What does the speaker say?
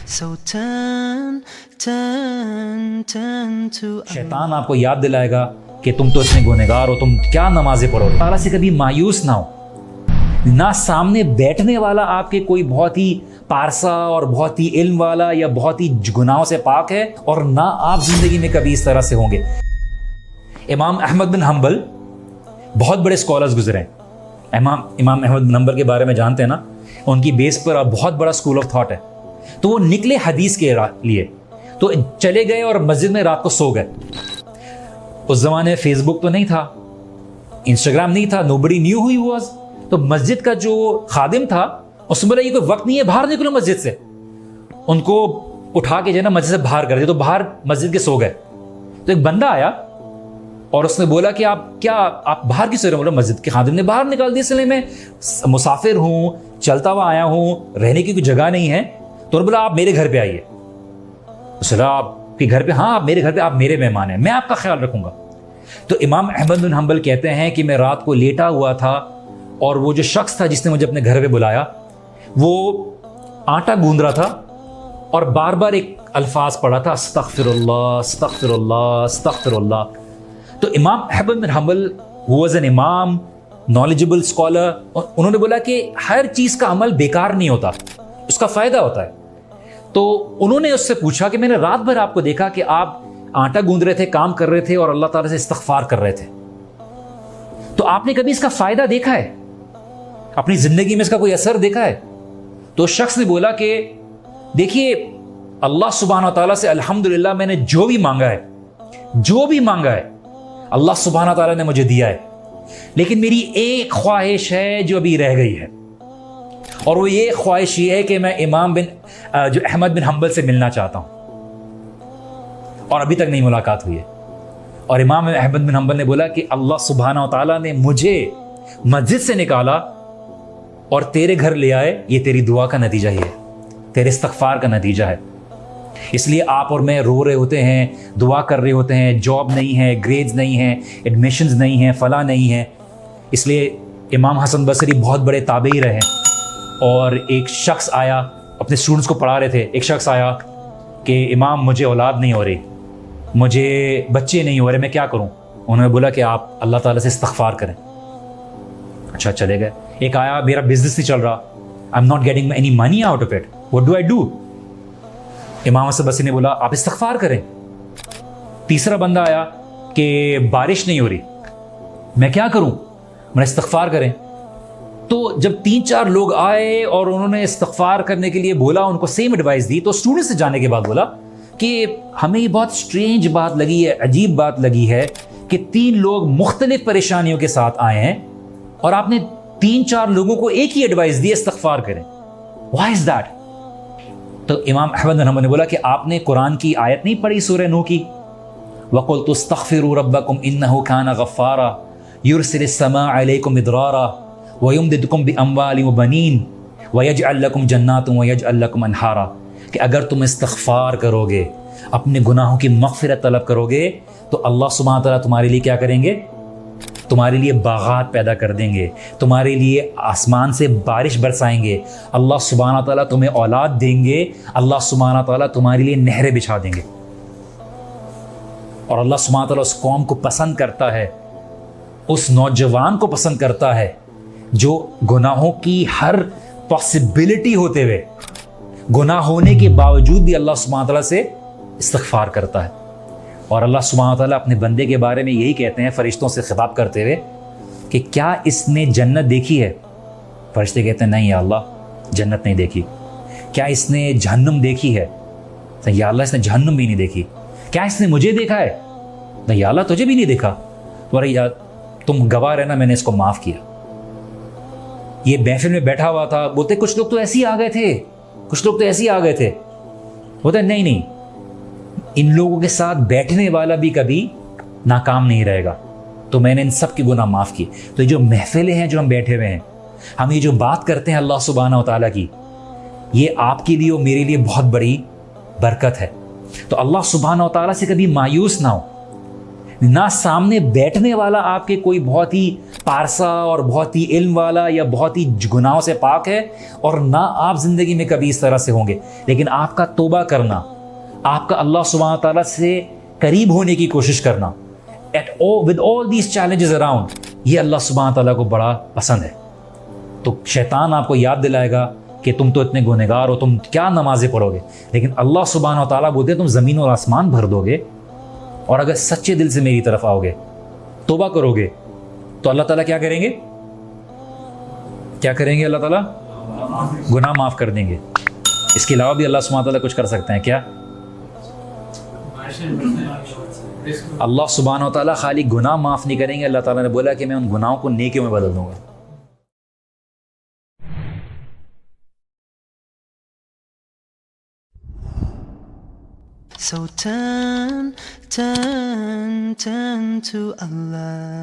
So turn to शैतान आपको याद दिलाएगा कि तुम तो इतने गुनहगार हो, तुम क्या नमाजें पढ़ो। ताला से कभी मायूस ना हो। ना सामने बैठने वाला आपके कोई बहुत ही पारसा और बहुत ही इल्म वाला या बहुत ही गुनाहों से पाक है, और ना आप जिंदगी में कभी इस तरह से होंगे। इमाम अहमद बिन हम्बल बहुत बड़े स्कॉलर्स गुजरे हैं। इमाम अहमद बिन हम्बल के बारे में जानते हैं ना, उनकी बेस पर बहुत बड़ा स्कूल ऑफ थॉट है। तो वो निकले हदीस के लिए, तो चले गए और मस्जिद में रात को सो गए। उस जमाने में फेसबुक तो नहीं था, इंस्टाग्राम नहीं था, nobody knew who he was. तो मस्जिद का जो खादिम था उसने बोला ये कोई वक्त नहीं है, बाहर निकलो मस्जिद से। उनको उठा के जो है ना मस्जिद से बाहर कर दिया, तो बाहर मस्जिद के सो गए। तो एक बंदा आया और उसने बोला कि आप बाहर क्यों सो रहे हो? बोला मस्जिद के खादिम ने बाहर निकाल दिया, इसलिए मैं मुसाफिर हूँ, चलता हुआ आया हूँ, रहने की कोई जगह नहीं है। तो बोला आप मेरे घर पे आइए। उसने कहा आपके घर पे? हाँ, आप मेरे घर पे, आप मेरे मेहमान हैं, मैं आपका ख्याल रखूंगा। तो इमाम अहमद बिन हम्बल कहते हैं कि मैं रात को लेटा हुआ था और वो जो शख्स था जिसने मुझे अपने घर पे बुलाया, वो आटा गूंद रहा था और बार बार एक अल्फाज पढ़ा था, अस्तगफिरुल्लाह अस्तगफिरुल्लाह अस्तगफिरुल्लाह। तो इमाम अहमद बिन हम्बल वाज एन इमाम, नॉलेजेबल स्कॉलर, और उन्होंने बोला कि हर चीज का अमल बेकार नहीं होता, उसका फायदा होता है। तो उन्होंने उससे पूछा कि मैंने रात भर आपको देखा कि आप आटा गूंद रहे थे, काम कर रहे थे और अल्लाह ताला से इस्तगफार कर रहे थे, तो आपने कभी इसका फायदा देखा है? अपनी जिंदगी में इसका कोई असर देखा है? तो उस शख्स ने बोला कि देखिए, अल्लाह सुब्हानहू व तआला से अल्हम्दुलिल्लाह मैंने जो भी मांगा है अल्लाह सुब्हानहू व तआला ने मुझे दिया है, लेकिन मेरी एक ख्वाहिश है जो अभी रह गई है, और वो ये ख्वाहिश ये है कि मैं जो अहमद बिन हम्बल से मिलना चाहता हूं, और अभी तक नहीं मुलाकात हुई है। और इमाम अहमद बिन हम्बल ने बोला कि अल्लाह सुब्हानहू व तआला ने मुझे मस्जिद से निकाला और तेरे घर ले आए, ये तेरी दुआ का नतीजा ही है, तेरे इस्तगफार का नतीजा है। इसलिए आप और मैं रो रहे होते हैं, दुआ कर रहे होते हैं, जॉब नहीं है, ग्रेड्स नहीं है, एडमिशन्स नहीं है, फला नहीं है। इसलिए इमाम हसन बसरी बहुत बड़े ताबई रहे, और एक शख्स आया, अपने स्टूडेंट्स को पढ़ा रहे थे, एक शख्स आया कि इमाम मुझे औलाद नहीं हो रही, मुझे बच्चे नहीं हो रहे, मैं क्या करूं? उन्होंने बोला कि आप अल्लाह ताला से इस्तगफार करें। अच्छा, चले गए। एक आया, मेरा बिजनेस नहीं चल रहा, I am not getting any money out of it, what do I do? इमाम हसन बसरी ने बोला आप इस्तगफार करें। तीसरा बंदा आया कि बारिश नहीं हो रही, मैं क्या करूं? मैंने इस्तगफार करें। तो जब 3-4 लोग आए और उन्होंने इस्तगफार करने के लिए बोला, उनको सेम एडवाइस दी, तो स्टूडेंट से जाने के बाद बोला कि हमें ये बहुत स्ट्रेंज बात लगी है, अजीब बात लगी है कि 3 लोग मुख्तलिफ परेशानियों के साथ आए हैं और आपने 3-4 लोगों को एक ही एडवाइस दी, इस्तगफार करें। Why is that? तो इमाम अहमद बिन हम्बल ने बोला कि आपने कुरान की आयत नहीं पढ़ी सूरह नूह की, वक़ुल्तु अस्तग़फ़िरू रब्बकुम इन्नहु काना गफ़्फ़ारा युरसिलिस समा अलैकुम मिदरारा व युमदिदकुम बिअम्वालिन व बनीन व यजअल लकुम जन्नातुन व यजअल लकुम अनहारा, कि अगर तुम इस्तग़फ़ार करोगे, अपने गुनाहों की मग़फ़िरत तलब करोगे, तो अल्लाह सुब्हानहू व तआला तुम्हारे लिए क्या करेंगे? तुम्हारे लिए बागात पैदा कर देंगे, तुम्हारे लिए आसमान से बारिश बरसाएंगे, अल्लाह सुब्हानहू व तआला तुम्हें औलाद देंगे, अल्लाह सुब्हानहू व तआला तुम्हारे लिए नहरें बिछा देंगे। और अल्लाह सुब्हानहू व तआला उस कौम को पसंद करता है, उस नौजवान को पसंद करता है जो गुनाहों की हर पॉसिबिलिटी होते हुए, गुनाह होने के बावजूद भी अल्लाह सुब्हानहू व तआला से इस्तग़फ़ार करता है। और अल्लाह सुब्हानहू व तआला अपने बंदे के बारे में यही कहते हैं फरिश्तों से खिताब करते हुए कि क्या इसने जन्नत देखी है? फरिश्ते कहते हैं नहीं या अल्लाह, जन्नत नहीं देखी। क्या इसने जहन्नुम देखी है? तो या अल्लाह, इसने जहन्नुम भी नहीं देखी। क्या इसने मुझे देखा है? नहीं या अल्लाह, तुझे भी नहीं देखा। तो अरे यार, तुम गवाह रहना, मैंने इसको माफ़ किया। ये महफिल में बैठा हुआ था, बोलते कुछ लोग तो ऐसे ही आ गए थे, कुछ लोग तो ऐसे ही आ गए थे। बोलते नहीं, इन लोगों के साथ बैठने वाला भी कभी नाकाम नहीं रहेगा, तो मैंने इन सब के गुनाह माफ़ किए। तो ये जो महफिलें हैं जो हम बैठे हुए हैं, हम ये जो बात करते हैं अल्लाह सुब्हानहू व तआला की, ये आपके लिए और मेरे लिए बहुत बड़ी बरकत है। तो अल्लाह सुब्हानहू व तआला से कभी मायूस ना हो। ना सामने बैठने वाला आपके कोई बहुत ही پارسا اور بہت ہی علم والا یا بہت ہی گناہوں سے پاک ہے، اور نہ آپ زندگی میں کبھی اس طرح سے ہوں گے، لیکن آپ کا توبہ کرنا، آپ کا اللہ سبحانہ تعالیٰ سے قریب ہونے کی کوشش کرنا with all these challenges around، یہ اللہ سبحانہ تعالیٰ کو بڑا پسند ہے۔ تو شیطان آپ کو یاد دلائے گا کہ تم تو اتنے گنہگار ہو، تم کیا نمازیں پڑھو گے، لیکن اللہ سبحانہ تعالیٰ بولتے ہیں تم زمین اور آسمان بھر دو گے، اور اگر سچے دل سے میری طرف آؤ گے، توبہ کرو گے، تو اللہ تعالیٰ کیا کریں گے؟ کیا کریں گے؟ اللہ تعالیٰ گناہ معاف کر دیں گے۔ اس کے علاوہ بھی اللہ سبحانہ تعالیٰ کچھ کر سکتے ہیں کیا؟ اللہ سبحانہ و تعالیٰ خالی گناہ معاف نہیں کریں گے، اللہ تعالیٰ نے بولا کہ میں ان گناہوں کو نیکیوں میں بدل دوں گا۔ So turn to Allah.